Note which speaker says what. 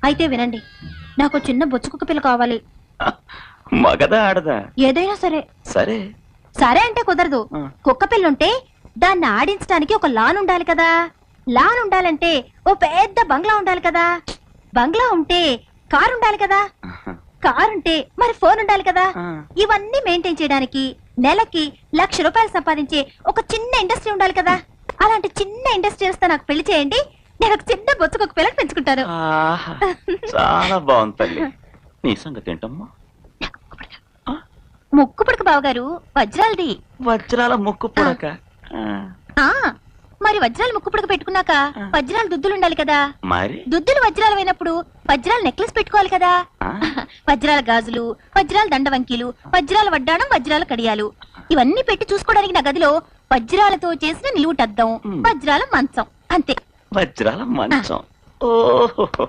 Speaker 1: అయితే వినండి, నాకు చిన్న బొచ్చుకుక్క పిల్ల కావాలి.
Speaker 2: మగదా ఆడదా?
Speaker 1: ఏదైనా సరే.
Speaker 2: సరే.
Speaker 1: సరే అంటే కుదరదు. కుక్క పిల్లుంటే దాన్ని ఆడించడానికి ఒక లాన్ ఉండాలి కదా. లాన్ ఉండాలంటే ఓ పెద్ద బంగ్లా ఉండాలి కదా. బంగ్లా ఉంటే కారు ఉండాలి కదా. కారు ఉంటే మరి ఫోన్ ఉండాలి కదా. ఇవన్నీ మెయింటైన్ చేయడానికి నెలకి ₹1,00,000 సంపాదించే ఒక చిన్న ఇండస్ట్రీ ఉండాలి కదా. అలాంటి చిన్న ఇండస్ట్రీస్ తో నాకు పెళ్లి చేయండి. నేను ఒక చిన్న బొచ్చుకు ఒక పిల్లకి పెంచుకుంటాను.
Speaker 2: చాలా బాగుంది తల్లి. నీ సంగతి ఏంటమ్మా?
Speaker 1: ముక్కు పుడక బావగారు, వజ్రాలది.
Speaker 2: వజ్రాల ముక్కు పుడక?
Speaker 1: మరి వజ్రాలు ముక్కు పుడక పెట్టుకున్నాక వజ్రాలు దుద్దులు ఉండాలి కదా.
Speaker 2: మరి
Speaker 1: దుద్దులు వజ్రాలు అయినప్పుడు వజ్రాల నెక్లెస్ పెట్టుకోవాలి కదా. వజ్రాల గాజులు, వజ్రాల దండవంకీలు, వజ్రాల వడ్డాణం, వజ్రాల కడియాలు ఇవన్నీ పెట్టి చూసుకోవడానికి నా గదిలో వజ్రాలతో చేసిన నిలువుటద్దం, వజ్రాల మంచం అంతే.
Speaker 2: వజ్రాల మంచం? ఓహో.